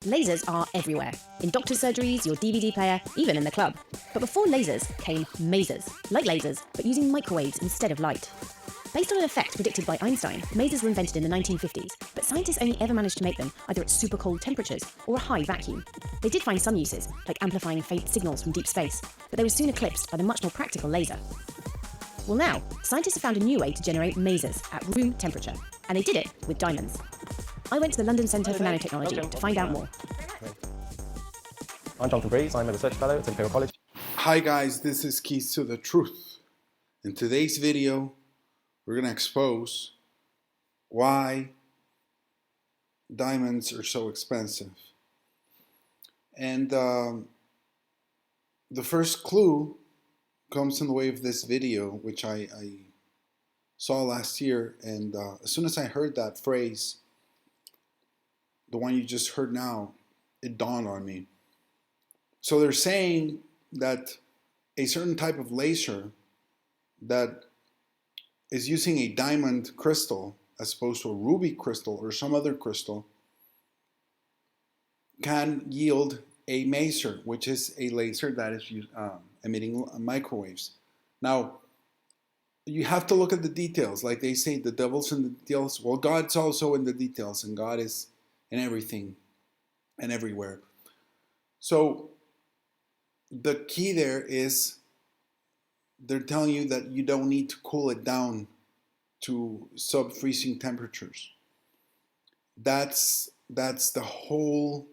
Lasers are everywhere, in doctor's surgeries, your DVD player, even in the club. But before lasers came masers, like lasers, but using microwaves instead of light. Based on an effect predicted by Einstein, masers were invented in the 1950s, but scientists only ever managed to make them either at super cold temperatures or a high vacuum. They did find some uses, like amplifying faint signals from deep space, but they were soon eclipsed by the much more practical laser. Well now, scientists have found a new way to generate masers at room temperature, and they did it with diamonds. I went to the London Centre for Nanotechnology to find out more. I'm Jonathan Breeze, I'm a research fellow at Imperial College. Hi guys, this is Keys to the Truth. In today's video, we're going to expose why diamonds are so expensive. And the first clue comes in the way of this video, which I saw last year. And as soon as I heard that phrase, the one you just heard now, it dawned on me. So they're saying that a certain type of laser that is using a diamond crystal as opposed to a ruby crystal or some other crystal can yield a maser, which is a laser that is emitting microwaves. Now, you have to look at the details. Like they say, the devil's in the details. Well, God's also in the details, and God is in everything and everywhere. So the key there is they're telling you that you don't need to cool it down to sub-freezing temperatures. That's the whole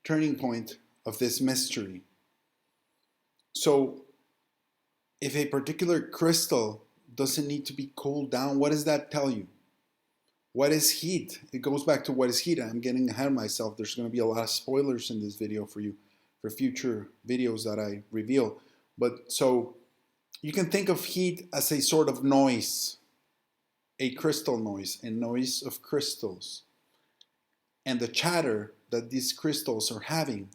turning point of this mystery. So if a particular crystal doesn't need to be cooled down, what does that tell you? What is heat? It goes back to what is heat. I'm getting ahead of myself. There's going to be a lot of spoilers in this video for you, for future videos that I reveal. But so you can think of heat as a sort of noise, a crystal noise, a noise of crystals. And the chatter that these crystals are having,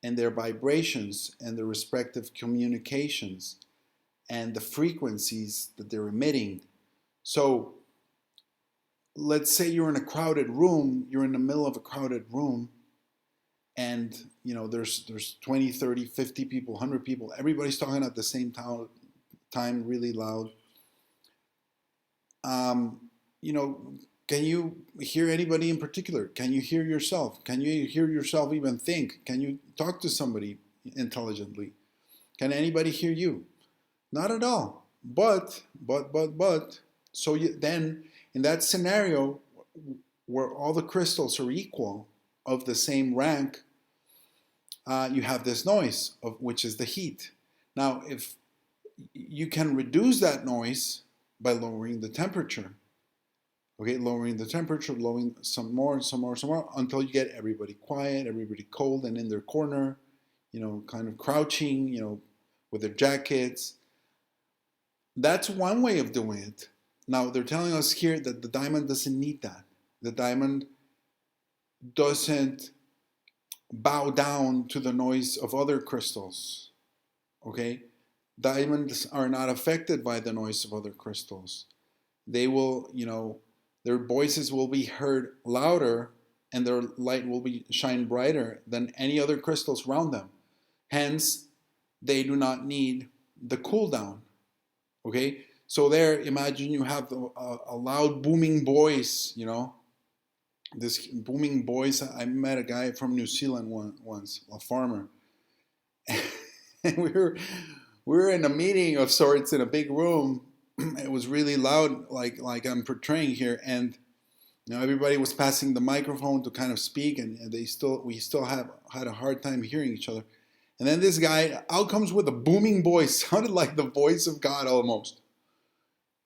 and their vibrations, and their respective communications, and the frequencies that they're emitting. So let's say you're in a crowded room, you're in the middle of a crowded room, and you know there's 20, 30, 50 people, 100 people, everybody's talking at the same time really loud. You know, can you hear anybody in particular? Can you hear yourself? Can you hear yourself even think? Can you talk to somebody intelligently? Can anybody hear you? Not at all. But so then in that scenario where all the crystals are equal, of the same rank, you have this noise, which is the heat. Now, if you can reduce that noise by lowering the temperature, okay, lowering the temperature, lowering some more, until you get everybody quiet, everybody cold and in their corner, you know, kind of crouching, you know, with their jackets. That's one way of doing it. Now, they're telling us here that the diamond doesn't need that. The diamond doesn't bow down to the noise of other crystals, okay? Diamonds are not affected by the noise of other crystals. They will, you know, their voices will be heard louder and their light will shine brighter than any other crystals around them. Hence, they do not need the cool down, okay? So there, imagine you have a loud booming voice, you know, this booming voice. I met a guy from New Zealand once, a farmer, and we were in a meeting of sorts in a big room. It was really loud, like I'm portraying here, and you know everybody was passing the microphone to kind of speak, and we still had a hard time hearing each other. And then this guy out comes with a booming voice, sounded like the voice of God almost.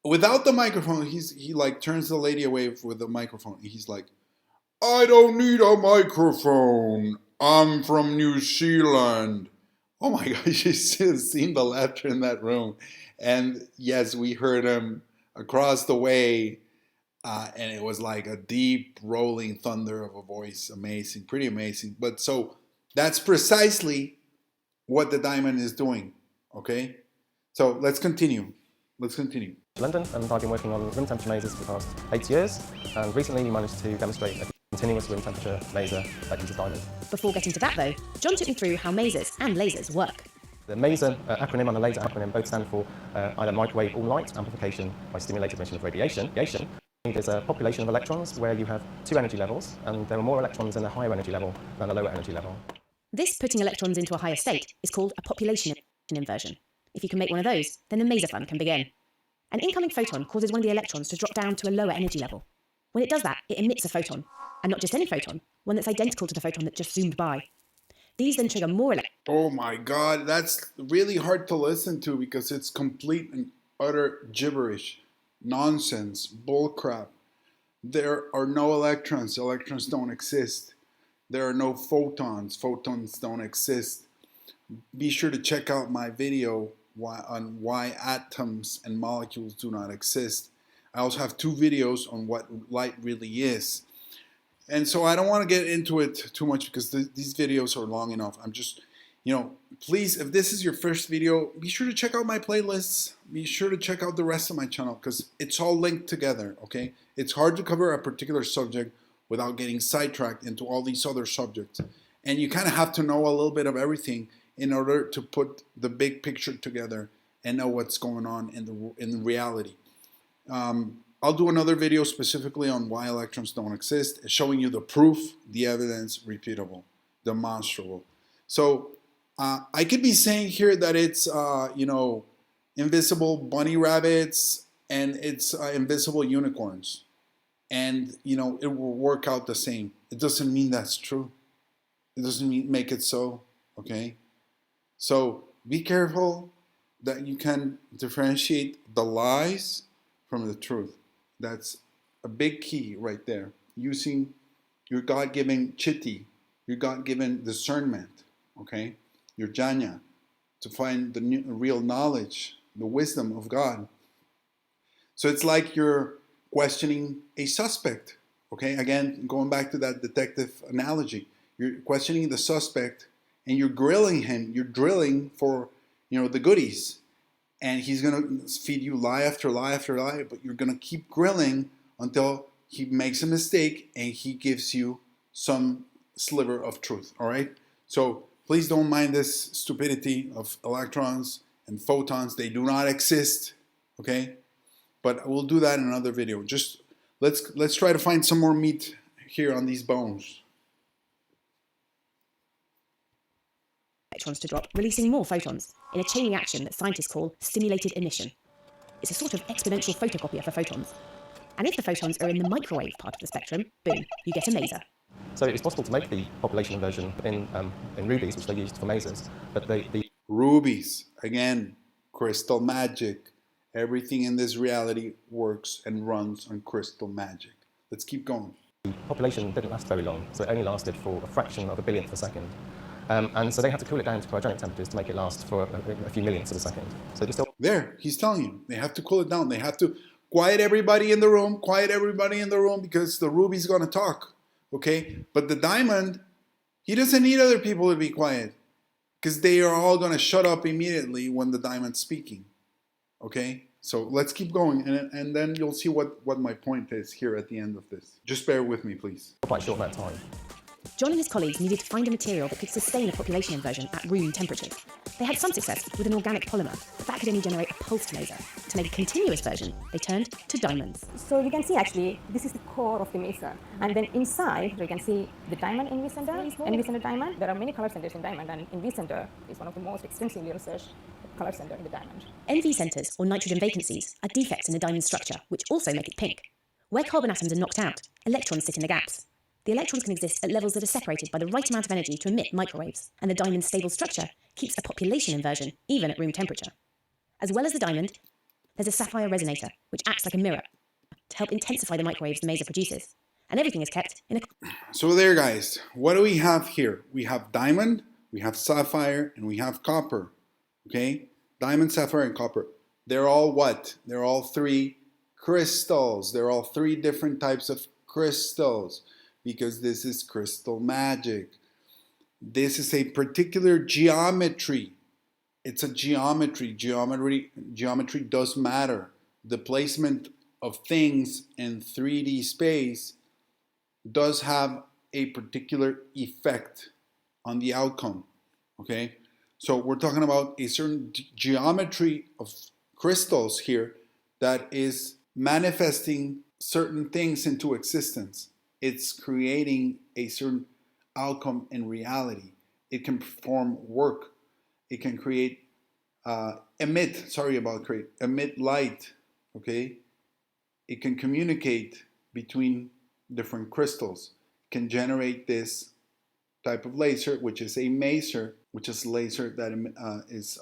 Without the microphone, he like turns the lady away with the microphone. He's like, "I don't need a microphone. I'm from New Zealand." Oh my gosh, you should have seen the laughter in that room. And yes, we heard him across the way, and it was like a deep rolling thunder of a voice. Amazing, pretty amazing. But so that's precisely what the diamond is doing, okay? So let's continue. London, and I've been working on room temperature lasers for the past 8 years, and recently we managed to demonstrate a continuous room temperature laser that uses diamond. Before getting to that though, John took me through how masers and lasers work. The maser acronym and the laser acronym both stand for either microwave or light amplification by stimulated emission of radiation. There's a population of electrons where you have two energy levels, and there are more electrons in the higher energy level than the lower energy level. This putting electrons into a higher state is called a population inversion. If you can make one of those, then the maser fun can begin. An incoming photon causes one of the electrons to drop down to a lower energy level. When it does that, it emits a photon, and not just any photon, one that's identical to the photon that just zoomed by. These then trigger more Oh my God, that's really hard to listen to because it's complete and utter gibberish, nonsense, bullcrap. There are no electrons. Electrons don't exist. There are no photons. Photons don't exist. Be sure to check out my video on why atoms and molecules do not exist. I also have two videos on what light really is. And so I don't want to get into it too much because these videos are long enough. I'm just, please, if this is your first video, be sure to check out my playlists. Be sure to check out the rest of my channel because it's all linked together, okay? It's hard to cover a particular subject without getting sidetracked into all these other subjects. And you kind of have to know a little bit of everything in order to put the big picture together and know what's going on in reality. I'll do another video specifically on why electrons don't exist, showing you the proof, the evidence, repeatable, demonstrable. So I could be saying here that it's, invisible bunny rabbits and it's invisible unicorns. And, it will work out the same. It doesn't mean that's true. It doesn't make it so, okay? So be careful that you can differentiate the lies from the truth. That's a big key right there. Using your God-given chitti, your God-given discernment, okay? Your jnana, to find the real knowledge, the wisdom of God. So it's like you're questioning a suspect, okay? Again, going back to that detective analogy. You're questioning the suspect and you're grilling him. You're drilling for, the goodies. And he's going to feed you lie after lie after lie, but you're going to keep grilling until he makes a mistake and he gives you some sliver of truth, all right? So please don't mind this stupidity of electrons and photons. They do not exist, okay? But we'll do that in another video. Just let's try to find some more meat here on these bones. electrons to drop, releasing more photons, in a chain reaction that scientists call stimulated emission. It's a sort of exponential photocopier for photons. And if the photons are in the microwave part of the spectrum, boom, you get a maser. So it was possible to make the population inversion in rubies, which they used for masers, but the rubies, again, crystal magic. Everything in this reality works and runs on crystal magic. Let's keep going. The population didn't last very long, so it only lasted for a fraction of a billionth of a second. And so they had to cool it down to cryogenic temperatures to make it last for a few millionths of a second. So it still... There, he's telling you, they have to cool it down. They have to quiet everybody in the room, because the ruby's going to talk, okay? But the diamond, he doesn't need other people to be quiet because they are all going to shut up immediately when the diamond's speaking, okay? So let's keep going, and then you'll see what my point is here at the end of this. Just bear with me, please. quite short amount of time. John and his colleagues needed to find a material that could sustain a population inversion at room temperatures. They had some success with an organic polymer, but that could only generate a pulsed laser. To make a continuous version, they turned to diamonds. So you can see actually, this is the core of the maser. And then inside, you can see the diamond in V-center, and V-center diamond. There are many color centers in diamond, and in V-center is one of the most extensively researched color center in the diamond. NV centers, or nitrogen vacancies, are defects in the diamond structure, which also make it pink. Where carbon atoms are knocked out, electrons sit in the gaps. The electrons can exist at levels that are separated by the right amount of energy to emit microwaves, and the diamond's stable structure keeps a population inversion, even at room temperature. As well as the diamond, there's a sapphire resonator, which acts like a mirror to help intensify the microwaves the maser produces. And everything is kept in a... So there, guys, what do we have here? We have diamond, we have sapphire, and we have copper, okay? Diamond, sapphire, and copper. They're all what? They're all three crystals. They're all three different types of crystals, because this is crystal magic. This is a particular geometry. It's a geometry. Geometry does matter. The placement of things in 3D space does have a particular effect on the outcome, okay? So we're talking about a certain geometry of crystals here that is manifesting certain things into existence. It's creating a certain outcome in reality. It can perform work. It can create, emit light, okay? It can communicate between different crystals, can generate this type of laser, which is a maser, which is laser that is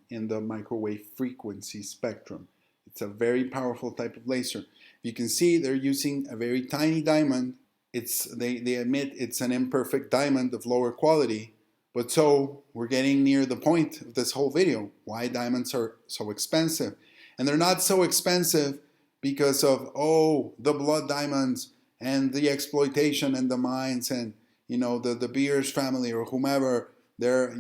in the microwave frequency spectrum. It's a very powerful type of laser. You can see they're using a very tiny diamond. They admit it's an imperfect diamond of lower quality, but so we're getting near the point of this whole video, why diamonds are so expensive. And they're not so expensive because of, oh, the blood diamonds and the exploitation and the mines and, you know, the Beers family or whomever, they're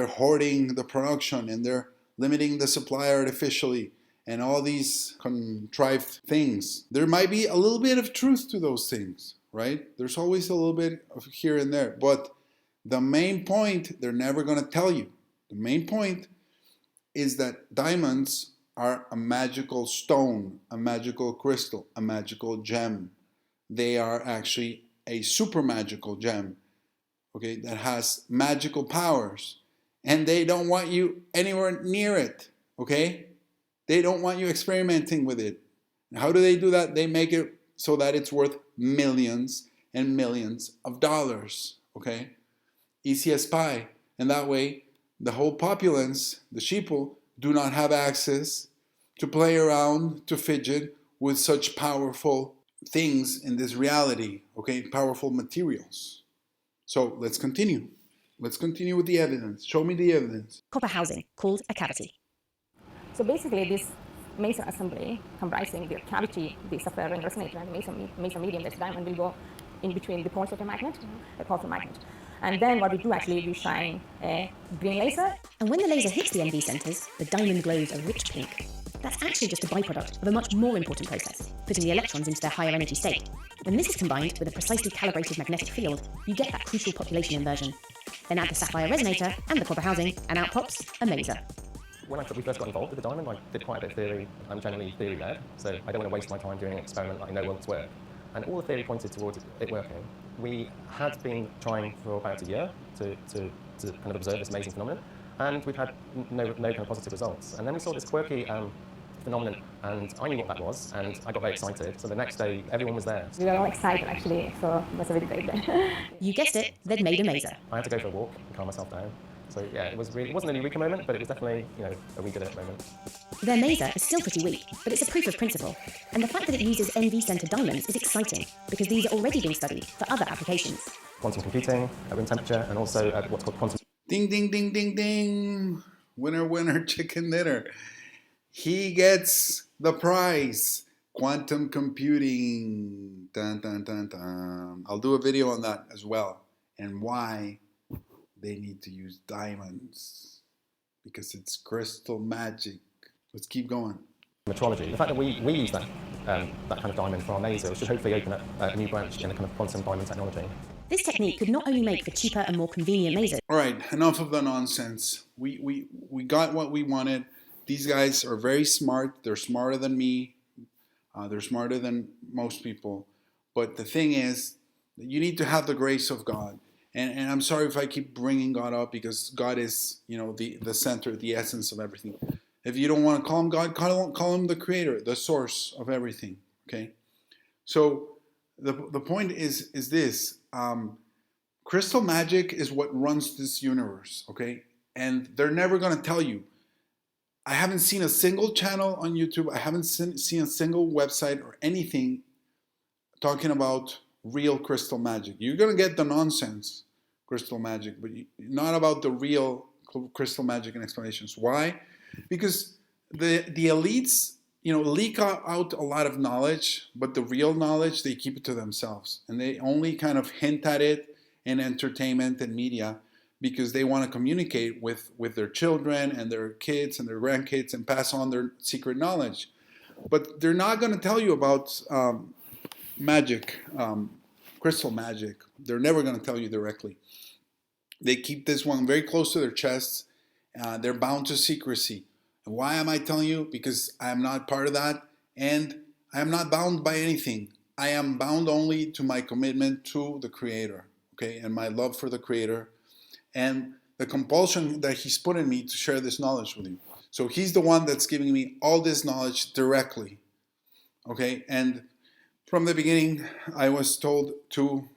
hoarding the production and they're limiting the supply artificially and all these contrived things. There might be a little bit of truth to those things, right? There's always a little bit of here and there, but the main point, they're never going to tell you. The main point is that diamonds are a magical stone, a magical crystal, a magical gem. They are actually a super magical gem, okay, that has magical powers. And they don't want you anywhere near it, okay? They don't want you experimenting with it. How do they do that? They make it so that it's worth millions and millions of dollars, okay? Easy as pie. And that way, the whole populace, the sheeple, do not have access to play around, to fidget with such powerful things in this reality, okay? Powerful materials. So let's continue. Let's continue with the evidence. Show me the evidence. Copper housing, called a cavity. So basically, this mason assembly comprising the cavity, the subferrine resonator, and the mason medium, this diamond will go in between the poles of a magnet, a powerful magnet. And then what we do actually, we shine a green laser. And when the laser hits the NV centers, the diamond glows a rich pink. That's actually just a byproduct of a much more important process, putting the electrons into their higher energy state. When this is combined with a precisely calibrated magnetic field, you get that crucial population inversion. Then add the sapphire resonator and the copper housing, and out pops a maser. When we first got involved with the diamond, I did quite a bit of theory. I'm generally theory-led, so I don't want to waste my time doing an experiment that I know won't work. And all the theory pointed towards it working. We had been trying for about a year to kind of observe this amazing phenomenon, and we've had no kind of positive results. And then we saw this quirky phenomenon, and I knew what that was, and I got very excited. So the next day, everyone was there. We were all excited actually, so it was a very great day. You guessed it, they'd made a maser. I had to go for a walk and calm myself down. So yeah, it wasn't a eureka moment, but it was definitely, a we did it moment. Their maser is still pretty weak, but it's a proof of principle. And the fact that it uses NV-centered diamonds is exciting, because these are already being studied for other applications. Quantum computing at room temperature, and also what's called quantum. Ding, ding, ding, ding, ding. Winner, winner, chicken dinner. He gets the prize. Quantum computing. Dun, dun, dun, dun. I'll do a video on that as well. And why they need to use diamonds. Because it's crystal magic. Let's keep going. Metrology. The fact that we use that kind of diamond for our laser should hopefully open up a new branch in the kind of quantum diamond technology. This technique could not only make for cheaper and more convenient lasers. All right, enough of the nonsense. We got what we wanted. These guys are very smart. They're smarter than me. They're smarter than most people. But the thing is, you need to have the grace of God. And I'm sorry if I keep bringing God up, because God is, the center, the essence of everything. If you don't want to call him God, call him the creator, the source of everything. Okay? So the point is this. Crystal magic is what runs this universe. Okay? And they're never going to tell you. I haven't seen a single channel on YouTube. I haven't seen a single website or anything talking about real crystal magic. You're going to get the nonsense crystal magic, but not about the real crystal magic and explanations. Why? Because the elites, leak out a lot of knowledge, but the real knowledge, they keep it to themselves. And they only kind of hint at it in entertainment and media because they want to communicate with their children and their kids and their grandkids and pass on their secret knowledge. But they're not going to tell you about magic, crystal magic. They're never going to tell you directly. They keep this one very close to their chests. They're bound to secrecy. And why am I telling you? Because I am not part of that, and I am not bound by anything. I am bound only to my commitment to the Creator, okay, and my love for the Creator, and the compulsion that He's put in me to share this knowledge with you. So He's the one that's giving me all this knowledge directly, okay? And from the beginning, I was told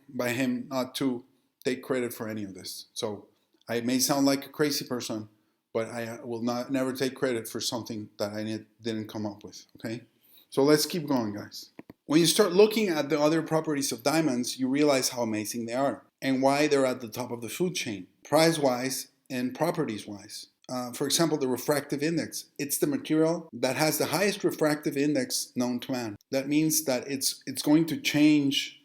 by Him not to take credit for any of this. So I may sound like a crazy person, but I will never take credit for something that I didn't come up with, okay? So let's keep going, guys. When you start looking at the other properties of diamonds, you realize how amazing they are and why they're at the top of the food chain, price-wise and properties-wise. For example, the refractive index. It's the material that has the highest refractive index known to man. That means that it's going to change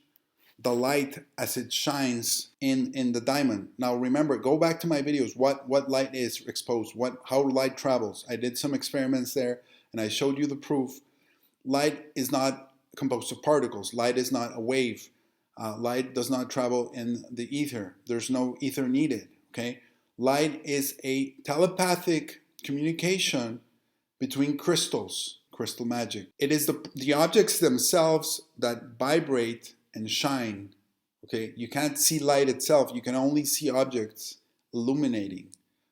the light as it shines in the diamond. Now remember, go back to my videos, what light is exposed, how light travels. I did some experiments there and I showed you the proof. Light is not composed of particles. Light is not a wave. Light does not travel in the ether. There's no ether needed, okay? Light is a telepathic communication between crystals, crystal magic. It is the objects themselves that vibrate and shine, okay? You can't see light itself. You can only see objects illuminating,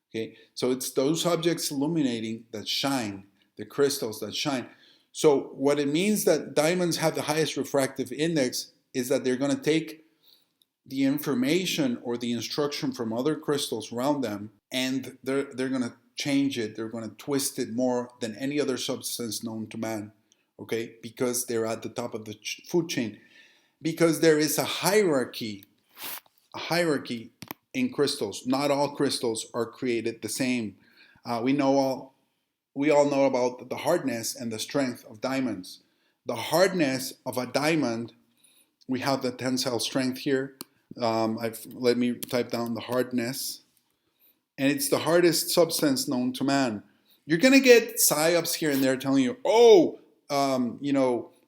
okay? So it's those objects illuminating that shine, the crystals that shine. So what it means that diamonds have the highest refractive index is that they're going to take the information or the instruction from other crystals around them, and they're going to change it. They're going to twist it more than any other substance known to man, okay? Because they're at the top of the food chain. Because there is a hierarchy in crystals. Not all crystals are created the same. We all know about the hardness and the strength of diamonds. The hardness of a diamond, we have the tensile strength here. Let me type down the hardness. And it's the hardest substance known to man. You're going to get psyops here and there telling you,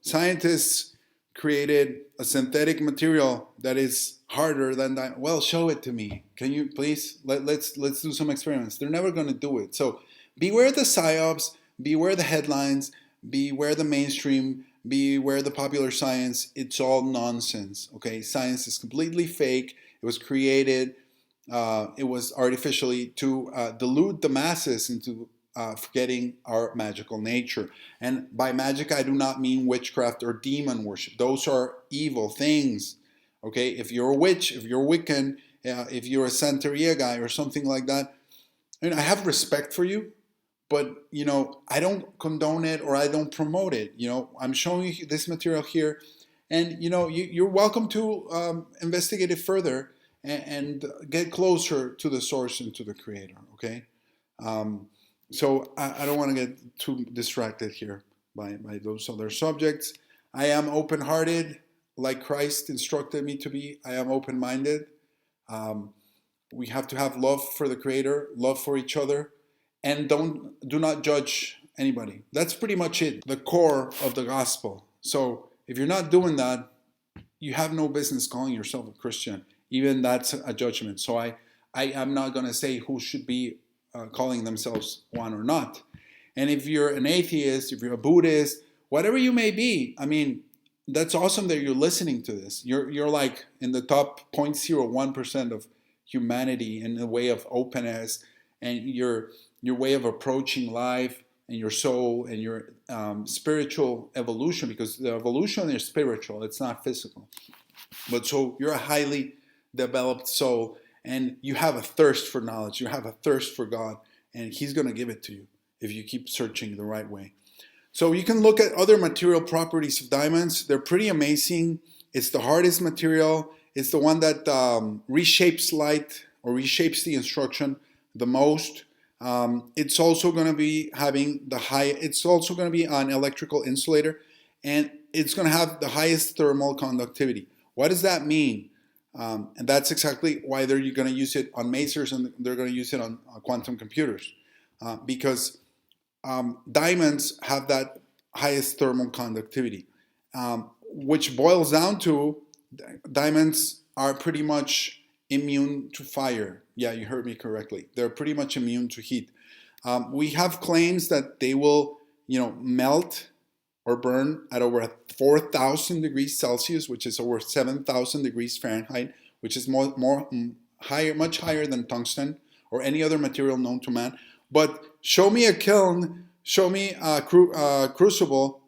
scientists created a synthetic material that is harder than that. Well, show it to me. Can you please? Let's do some experiments. They're never going to do it. So beware the psyops, beware the headlines, beware the mainstream, beware the popular science. It's all nonsense, okay? Science is completely fake. It was created, it was artificially to delude the masses into forgetting our magical nature. And by magic, I do not mean witchcraft or demon worship. Those are evil things, okay? If you're a witch, if you're Wiccan, if you're a Santeria guy or something like that, I mean, I have respect for you, but, I don't condone it or I don't promote it. I'm showing you this material here, and, you're welcome to investigate it further and get closer to the source and to the Creator, okay? So I don't want to get too distracted here by those other subjects. I am open-hearted, like Christ instructed me to be. I am open-minded. We have to have love for the Creator, love for each other, and do not judge anybody. That's pretty much it, the core of the gospel. So if you're not doing that, you have no business calling yourself a Christian. Even that's a judgment. So I am not going to say who should be calling themselves one or not. And if you're an atheist, if you're a Buddhist, whatever you may be, I mean, that's awesome that you're listening to this. You're like in the top 0.01% of humanity in the way of openness and your way of approaching life and your soul and your spiritual evolution, because the evolution is spiritual, it's not physical. But so you're a highly developed soul, and you have a thirst for knowledge, you have a thirst for God, and He's going to give it to you if you keep searching the right way. So you can look at other material properties of diamonds. They're pretty amazing. It's the hardest material. It's the one that reshapes light or reshapes the instruction the most. It's also going to be it's also going to be an electrical insulator, and it's going to have the highest thermal conductivity. What does that mean? And that's exactly why they're going to use it on masers and they're going to use it on quantum computers. Because diamonds have that highest thermal conductivity, which boils down to diamonds are pretty much immune to fire. Yeah, you heard me correctly. They're pretty much immune to heat. We have claims that they will, melt or burn at over 4,000 degrees Celsius, which is over 7,000 degrees Fahrenheit, which is much higher than tungsten or any other material known to man. But show me a kiln, show me a crucible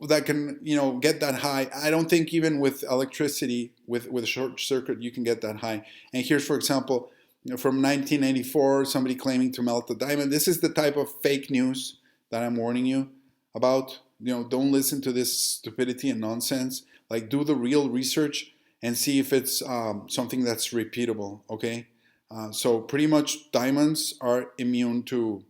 that can, get that high. I don't think even with electricity, with a short circuit, you can get that high. And here's, for example, from 1984, somebody claiming to melt the diamond. This is the type of fake news that I'm warning you about. Don't listen to this stupidity and nonsense. Like, do the real research and see if it's something that's repeatable, okay? So pretty much diamonds are immune to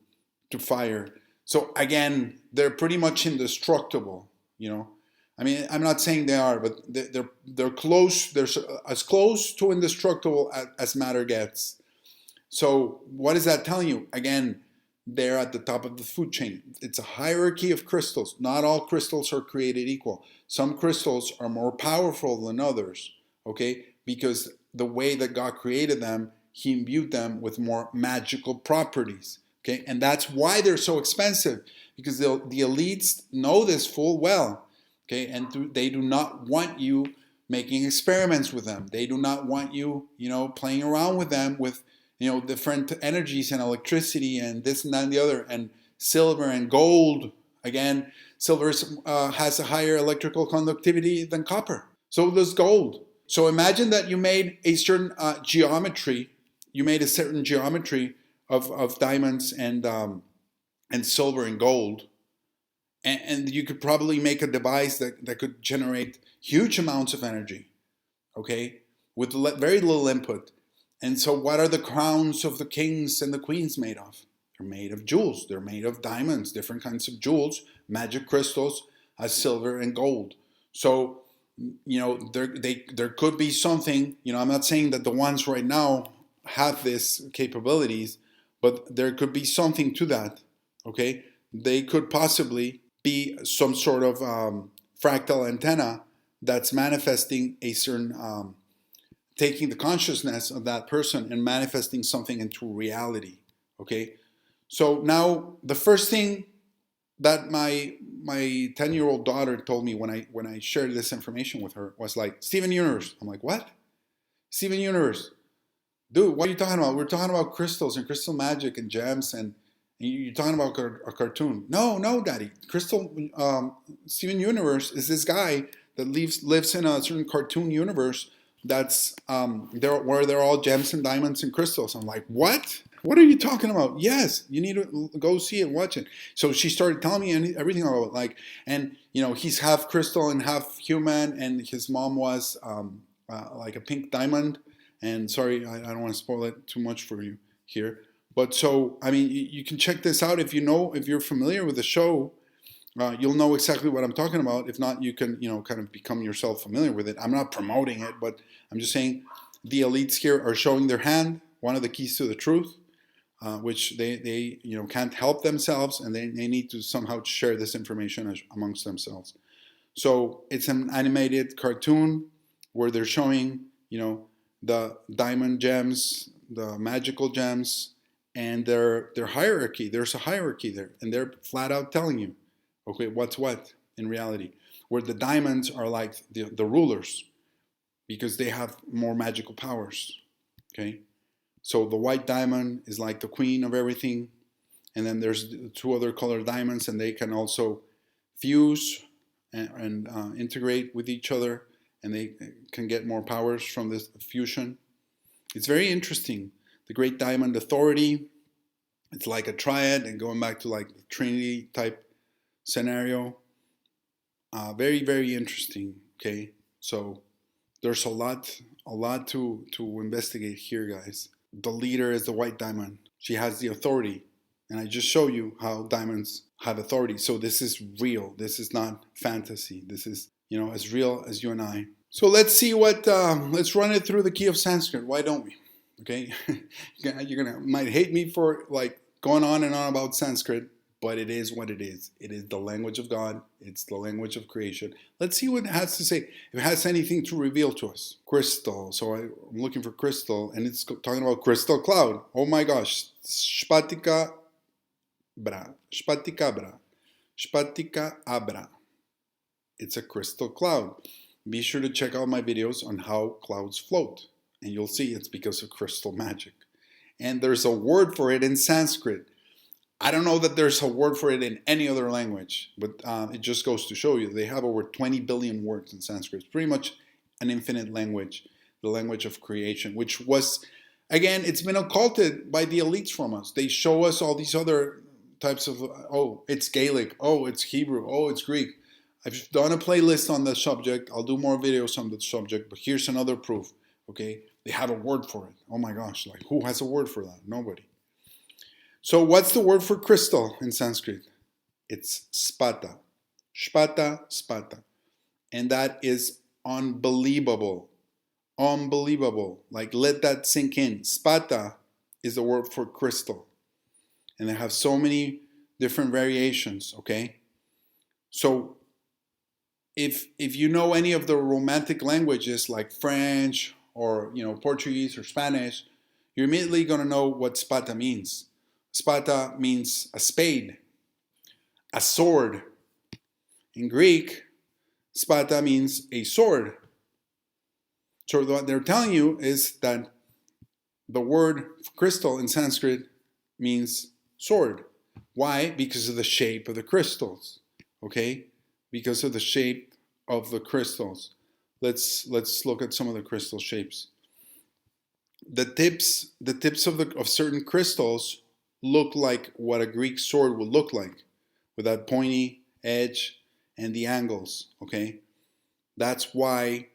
fire. So again, they're pretty much indestructible, I mean, I'm not saying they are, but they're close. They're as close to indestructible as matter gets. So what is that telling you? Again, they're at the top of the food chain. It's a hierarchy of crystals. Not all crystals are created equal. Some crystals are more powerful than others, okay? Because the way that God created them, He imbued them with more magical properties, okay? And that's why they're so expensive, because the elites know this full well, okay? And they do not want you making experiments with them. They do not want you, playing around with them with, different energies and electricity and this and that and the other, and silver and gold. Again, silver has a higher electrical conductivity than copper. So does gold. So imagine that you made a certain geometry. You made a certain geometry of diamonds and silver and gold, and you could probably make a device that could generate huge amounts of energy, okay, with very little input. And so what are the crowns of the kings and the queens made of? They're made of jewels. They're made of diamonds, different kinds of jewels, magic crystals, silver and gold. So, there could be something, I'm not saying that the ones right now have these capabilities, but there could be something to that, okay? They could possibly be some sort of fractal antenna that's manifesting a certain, taking the consciousness of that person and manifesting something into reality, okay? So now the first thing that my 10-year-old daughter told me when I shared this information with her was like, Steven Universe. I'm like, what? Steven Universe. Dude, what are you talking about? We're talking about crystals and crystal magic and gems, and you're talking about a cartoon. No, Daddy. Steven Universe is this guy that lives in a certain cartoon universe that's where they're all gems and diamonds and crystals. I'm like, what? What are you talking about? Yes, you need to go see it, watch it. So she started telling me everything about it, and he's half crystal and half human, and his mom was like a pink diamond. And sorry, I don't want to spoil it too much for you here. But so, I mean, you can check this out if you're familiar with the show. You'll know exactly what I'm talking about. If not, you can, kind of become yourself familiar with it. I'm not promoting it, but I'm just saying the elites here are showing their hand, one of the keys to the truth, which they can't help themselves, and they need to somehow share this information amongst themselves. So it's an animated cartoon where they're showing, the diamond gems, the magical gems, and their hierarchy. There's a hierarchy there, and they're flat out telling you, okay, what's what in reality. Where the diamonds are like the rulers, because they have more magical powers, okay? So the white diamond is like the queen of everything, and then there's two other colored diamonds, and they can also fuse and integrate with each other, and they can get more powers from this fusion. It's very interesting. The Great Diamond Authority, it's like a triad, and going back to like the Trinity type scenario. Very, very interesting, okay? So there's a lot to investigate here, guys. The leader is the white diamond. She has the authority. And I just show you how diamonds have authority. So this is real. This is not fantasy. This is, as real as you and I. So let's see let's run it through the key of Sanskrit. Why don't we? Okay? Might hate me for like going on and on about Sanskrit, but it is what it is. It is the language of God. It's the language of creation. Let's see what it has to say. If it has anything to reveal to us. Crystal. So I'm looking for crystal, and it's talking about crystal cloud. Oh my gosh. Spatica bra. Spatica bra. Spatica abra. It's a crystal cloud. Be sure to check out my videos on how clouds float, and you'll see it's because of crystal magic. And there's a word for it in Sanskrit. I don't know that there's a word for it in any other language, but it just goes to show you they have over 20 billion words in Sanskrit. It's pretty much an infinite language, the language of creation, which was, again, it's been occulted by the elites from us. They show us all these other types of, oh, it's Gaelic, oh, it's Hebrew, oh, it's Greek. I've done a playlist on the subject. I'll do more videos on the subject, but here's another proof, okay? They have a word for it. Oh my gosh, like who has a word for that? Nobody. So what's the word for crystal in Sanskrit? It's spata. Spata, spata. And that is unbelievable. Unbelievable. Like let that sink in. Spata is the word for crystal. And they have so many different variations, okay? So if you know any of the romantic languages like French or Portuguese or Spanish, you're immediately going to know what spata means. Spata means a spade, a sword. In Greek, spata means a sword. So what they're telling you is that the word crystal in Sanskrit means sword. Why? Because of the shape of the crystals. Okay? Because of the shape of the crystals. Let's look at some of the crystal shapes. The tips of certain crystals look like what a Greek sword would look like, with that pointy edge and the angles, okay? That's why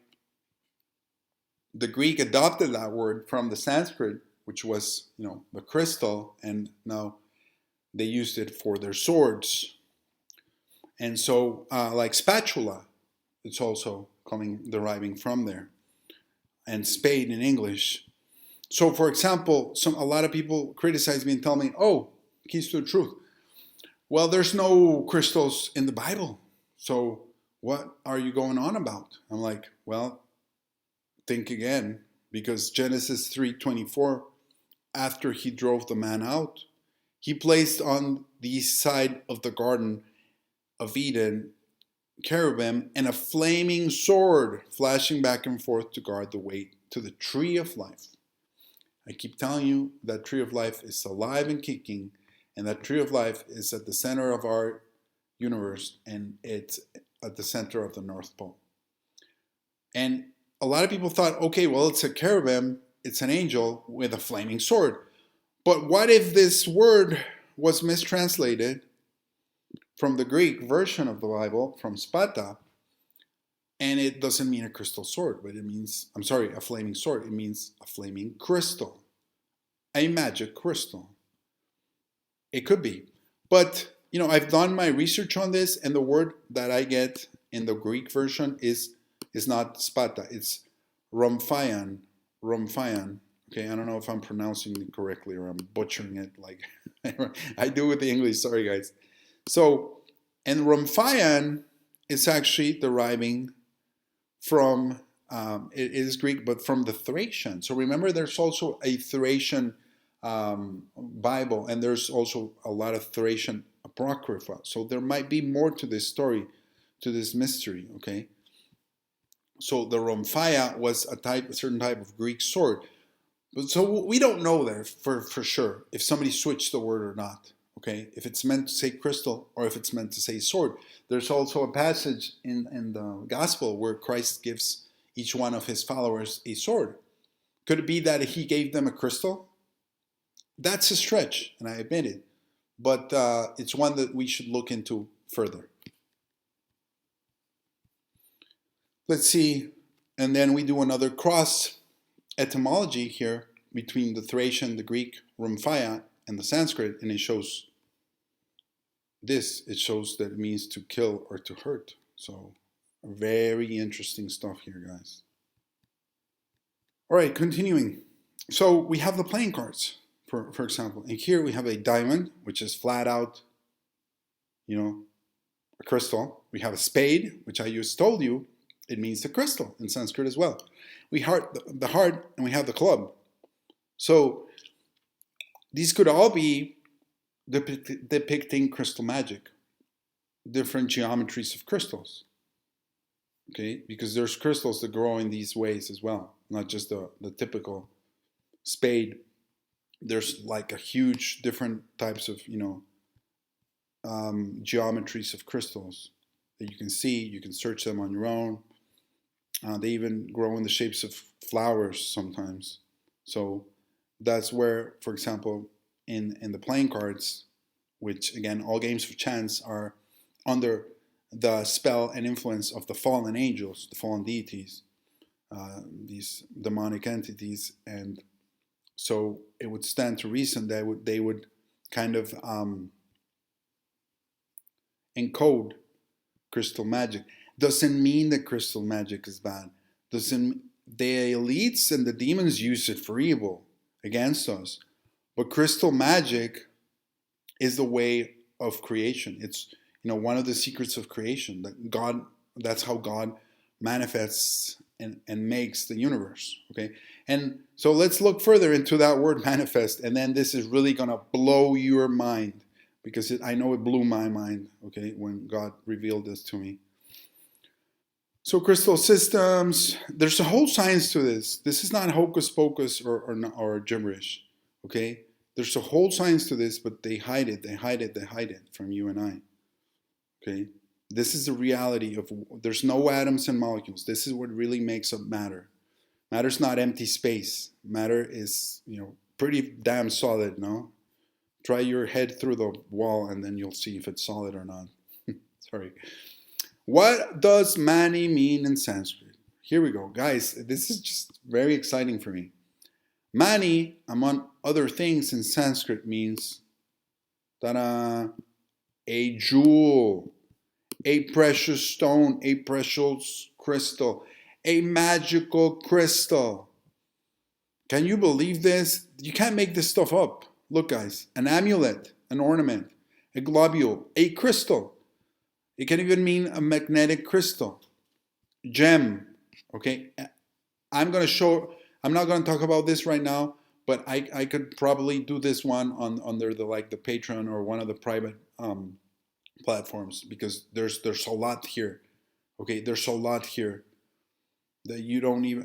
the Greek adopted that word from the Sanskrit, which was, the crystal, and now they used it for their swords. And so, like spatula, it's also deriving from there, and spade in English. So, for example, a lot of people criticize me and tell me, oh, keys to the truth. Well, there's no crystals in the Bible. So what are you going on about? I'm like, well, think again, because Genesis 3:24, after he drove the man out, he placed on the east side of the Garden of Eden cherubim and a flaming sword flashing back and forth to guard the way to the tree of life. I keep telling you that tree of life is alive and kicking, and that tree of life is at the center of our universe, and it's at the center of the North Pole. And a lot of people thought, okay, well, it's a cherubim, it's an angel with a flaming sword. But what if this word was mistranslated from the Greek version of the Bible, from spata, and it doesn't mean a crystal sword, but it means, a flaming sword. It means a flaming crystal, a magic crystal. It could be. But, I've done my research on this, and the word that I get in the Greek version is not spata, it's rhomphion. Okay, I don't know if I'm pronouncing it correctly or I'm butchering it like I do with the English, sorry guys. So, and rhomphion is actually deriving from, it is Greek, but from the Thracian. So remember, there's also a Thracian Bible, and there's also a lot of Thracian Apocrypha. So there might be more to this story, to this mystery, okay? So the rhomphion was a certain type of Greek sword. So we don't know there for sure if somebody switched the word or not, okay? If it's meant to say crystal or if it's meant to say sword. There's also a passage in the gospel where Christ gives each one of his followers a sword. Could it be that he gave them a crystal? That's a stretch, and I admit it. But it's one that we should look into further. Let's see, and then we do another cross etymology here between the Thracian, the Greek, rhomphion, and the Sanskrit, and it shows this. It shows that it means to kill or to hurt. So very interesting stuff here, guys. All right, continuing. So we have the playing cards, for example. And here we have a diamond, which is flat out a crystal. We have a spade, which I just told you, it means the crystal in Sanskrit as well. We have the heart, and we have the club. So these could all be depicting crystal magic, different geometries of crystals. Okay, because there's crystals that grow in these ways as well, not just the typical spade. There's like a huge different types of geometries of crystals that you can see. You can search them on your own. They even grow in the shapes of flowers sometimes. So that's where, for example, in the playing cards, which again, all games of chance are under the spell and influence of the fallen angels, the fallen deities, these demonic entities, and so it would stand to reason that they would kind of encode crystal magic. Doesn't mean that crystal magic is bad. Doesn't the elites and the demons use it for evil against us? But crystal magic is the way of creation. It's one of the secrets of creation, that God, that's how God manifests and makes the universe. Okay, and so let's look further into that word manifest, and then this is really gonna blow your mind, because I know it blew my mind, okay, when God revealed this to me. So crystal systems, there's a whole science to this. This is not hocus pocus or gibberish, okay? There's a whole science to this, but they hide it from you and I, okay? This is the reality of, there's no atoms and molecules. This is what really makes up matter. Matter's not empty space. Matter is, pretty damn solid, no? Try your head through the wall and then you'll see if it's solid or not. Sorry. What does mani mean in Sanskrit? Here we go. Guys, this is just very exciting for me. Mani, among other things in Sanskrit, means ta-da, a jewel, a precious stone, a precious crystal, a magical crystal. Can you believe this? You can't make this stuff up. Look, guys, an amulet, an ornament, a globule, a crystal. It can even mean a magnetic crystal, gem. Okay, I'm not going to talk about this right now, but I could probably do this one under the Patreon or one of the private platforms, because there's a lot here. Okay, there's a lot here that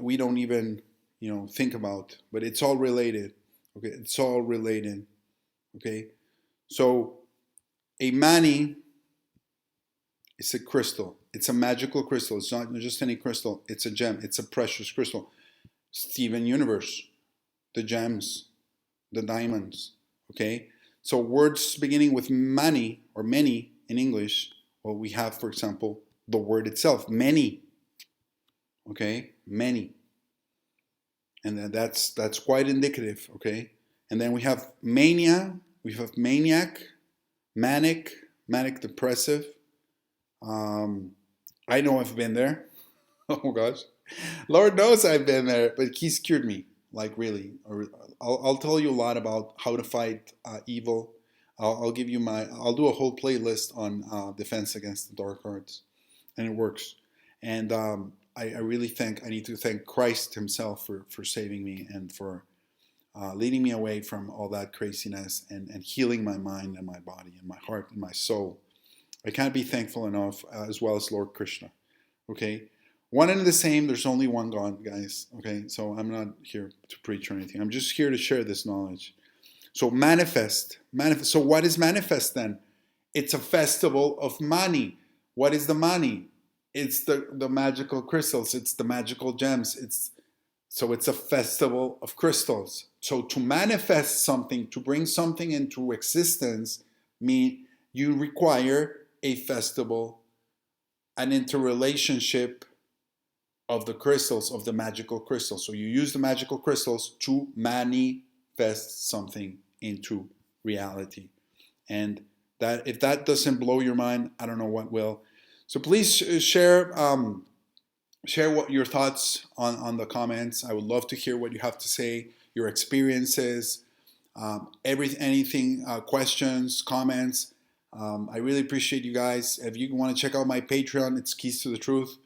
we don't even think about, but it's all related. Okay, it's all related. Okay, so a mani is a crystal. It's a magical crystal. It's not just any crystal. It's a gem. It's a precious crystal. Steven Universe, the gems, the diamonds. Okay, so words beginning with mani or many in English. Well, we have, for example, the word itself, many. Okay, many. And that's quite indicative, okay? And then we have mania, we have maniac, manic depressive. I know I've been there. Oh gosh. Lord knows I've been there, but he's cured me, really. I'll tell you a lot about how to fight evil. I'll do a whole playlist on defense against the dark arts, and it works. And I really I need to thank Christ himself for saving me and for leading me away from all that craziness and healing my mind and my body and my heart and my soul. I can't be thankful enough, as well as Lord Krishna. Okay? One and the same, there's only one God, guys. Okay? So I'm not here to preach or anything. I'm just here to share this knowledge. So manifest. So what is manifest then? It's a festival of mani. What is the mani? It's the magical crystals. It's the magical gems. It's a festival of crystals. So to manifest something, to bring something into existence, you require a festival, an interrelationship of the crystals, of the magical crystals. So you use the magical crystals to manifest something into reality. And that, if that doesn't blow your mind, I don't know what will. So please share what your thoughts on the comments. I would love to hear what you have to say, your experiences, anything, questions, comments. I really appreciate you guys. If you want to check out my Patreon, it's Keys to the Truth.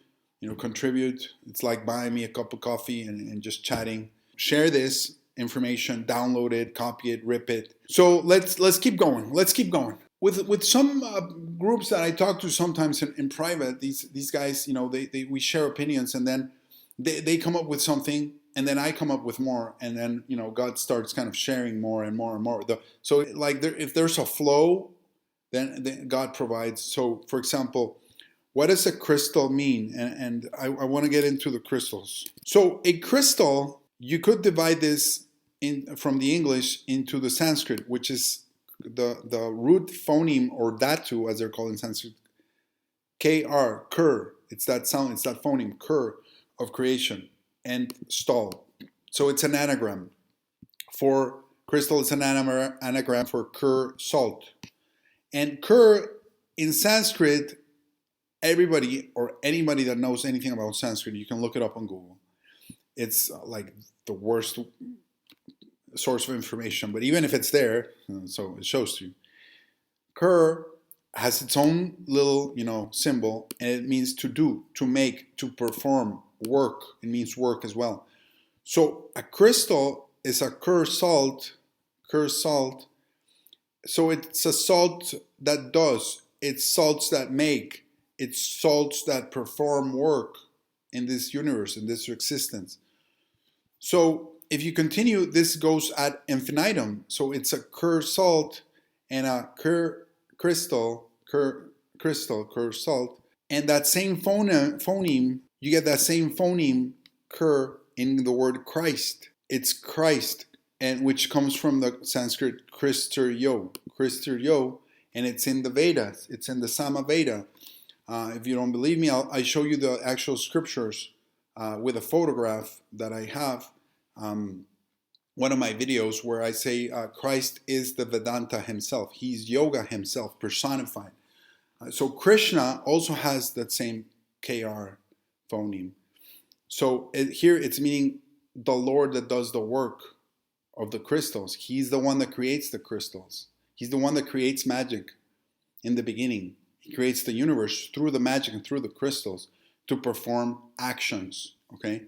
Contribute. It's like buying me a cup of coffee and just chatting. Share this information, download it, copy it, rip it. So let's keep going. Let's keep going. With some groups that I talk to sometimes in private, these guys, we share opinions, and then they come up with something, and then I come up with more, and then God starts kind of sharing more and more and more. So like if there's a flow, then God provides. So for example, what does a crystal mean? And I want to get into the crystals. So a crystal, you could divide this from the English into the Sanskrit, which is the root phoneme, or dhatu as they're called in Sanskrit, kr, kur. It's that sound, it's that phoneme, kur, of creation, and stal. So it's an anagram. For crystal, it's an anagram for kur, salt. And kur in Sanskrit, everybody or anybody that knows anything about Sanskrit, you can look it up on Google. It's like the worst source of information, but even if it's there, so it shows to you. Kur has its own little, symbol, and it means to do, to make, to perform, work. It means work as well. So a crystal is a kur salt. So it's a salt that does. It's salts that make. It's salts that perform work in this universe, in this existence. So if you continue, this goes ad infinitum. So it's a kur salt and a kur salt. And that same phoneme, you get that same phoneme, kur, in the word Christ. It's Christ, and which comes from the Sanskrit Christer Yo, and it's in the Vedas. It's in the Sama Veda. If you don't believe me, I'll show you the actual scriptures with a photograph that I have. One of my videos where I say Christ is the Vedanta himself. He's yoga himself, personified. So Krishna also has that same KR phoneme. So here it's meaning the Lord that does the work of the crystals. He's the one that creates the crystals. He's the one that creates magic in the beginning. He creates the universe through the magic and through the crystals to perform actions, okay?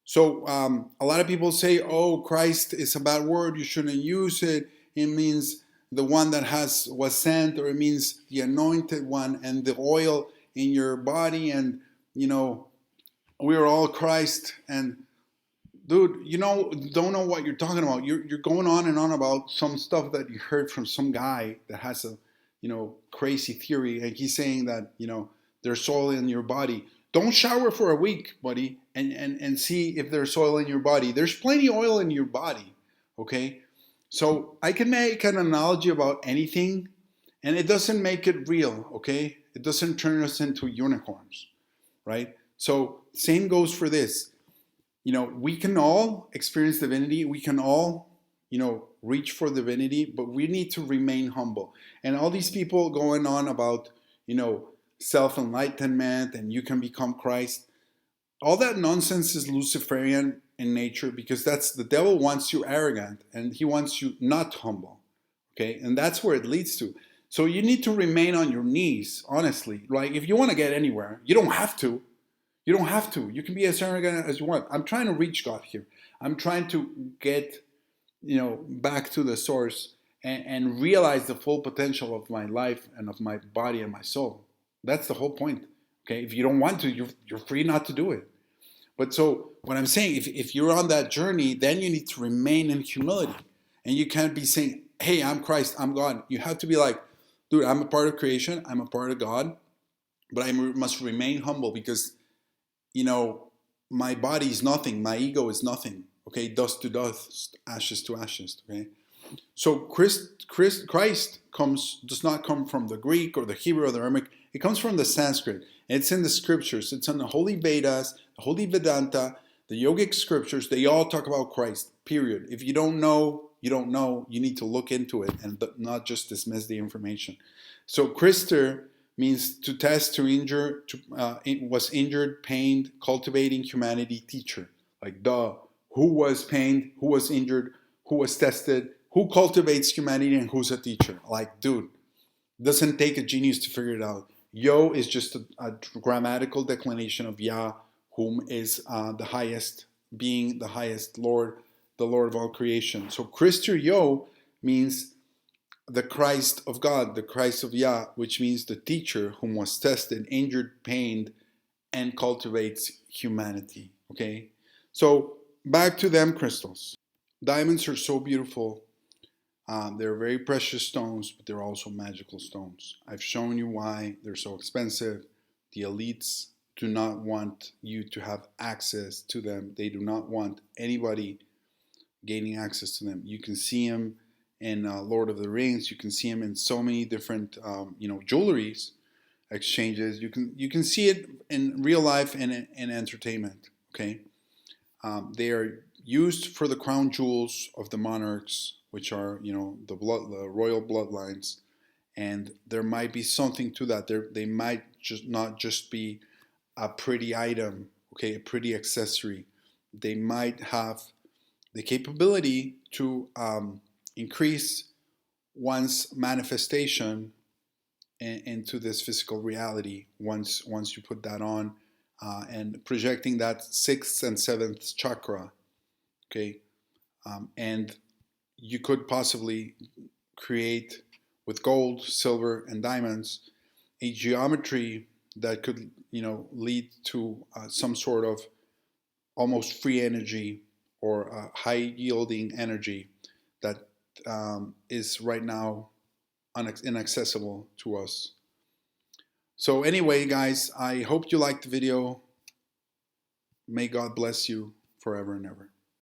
So a lot of people say, oh, Christ is a bad word, you shouldn't use it. It means the one that was sent, or it means the anointed one, and the oil in your body, and we are all Christ. And dude, don't know what you're talking about. You're going on and on about some stuff that you heard from some guy that has a crazy theory, and he's saying that there's oil in your body. Don't shower for a week, buddy, and see if there's oil in your body. There's plenty of oil in your body, okay? So I can make an analogy about anything, and it doesn't make it real, okay? It doesn't turn us into unicorns, right? So same goes for this. We can all experience divinity. We can all, reach for divinity, but we need to remain humble. And all these people going on about, self-enlightenment and you can become Christ, all that nonsense is Luciferian in nature, because the devil wants you arrogant and he wants you not humble, okay? And that's where it leads to. So you need to remain on your knees, honestly. Like if you want to get anywhere, you don't have to. You don't have to. You can be as arrogant as you want. I'm trying to reach God here. I'm trying to get, back to the source and realize the full potential of my life and of my body and my soul. That's the whole point. Okay, if you don't want to, you're free not to do it. But so what I'm saying, if you're on that journey, then you need to remain in humility. And you can't be saying, hey, I'm Christ, I'm God. You have to be like, dude, I'm a part of creation, I'm a part of God, but I must remain humble because, my body is nothing, my ego is nothing. Okay, dust to dust, ashes to ashes. Okay, so Christ does not come from the Greek or the Hebrew or the Aramaic. It comes from the Sanskrit. It's in the scriptures. It's in the Holy Vedas, the Holy Vedanta, the yogic scriptures. They all talk about Christ, period. If you don't know, you don't know. You need to look into it and not just dismiss the information. So Christer means to test, to injure, was injured, pained, cultivating humanity, teacher. Like, who was pained, who was injured, who was tested, who cultivates humanity, and who's a teacher? Like, dude, Doesn't take a genius to figure it out. Yo is just a grammatical declination of Yah, whom is the highest being, the highest Lord, the Lord of all creation. So Christer Yo means the Christ of God, the Christ of Yah, which means the teacher whom was tested, injured, pained, and cultivates humanity. Okay? So back to them crystals. Diamonds are so beautiful. They're very precious stones, but they're also magical stones. I've shown you why they're so expensive. The elites do not want you to have access to them. They do not want anybody gaining access to them. You can see them in Lord of the Rings. You can see them in so many different, jewelries exchanges. You can see it in real life and in entertainment. Okay, they are used for the crown jewels of the monarchs, which are the royal bloodlines, and there might be something to that. They might just not just be a pretty item, okay, a pretty accessory. They might have the capability to increase one's manifestation into this physical reality once you put that on, and projecting that 6th and 7th chakra, okay, and you could possibly create with gold, silver, and diamonds a geometry that could lead to some sort of almost free energy or high yielding energy that is right now inaccessible to us. So anyway, guys, I hope you liked the video. May God bless you forever and ever.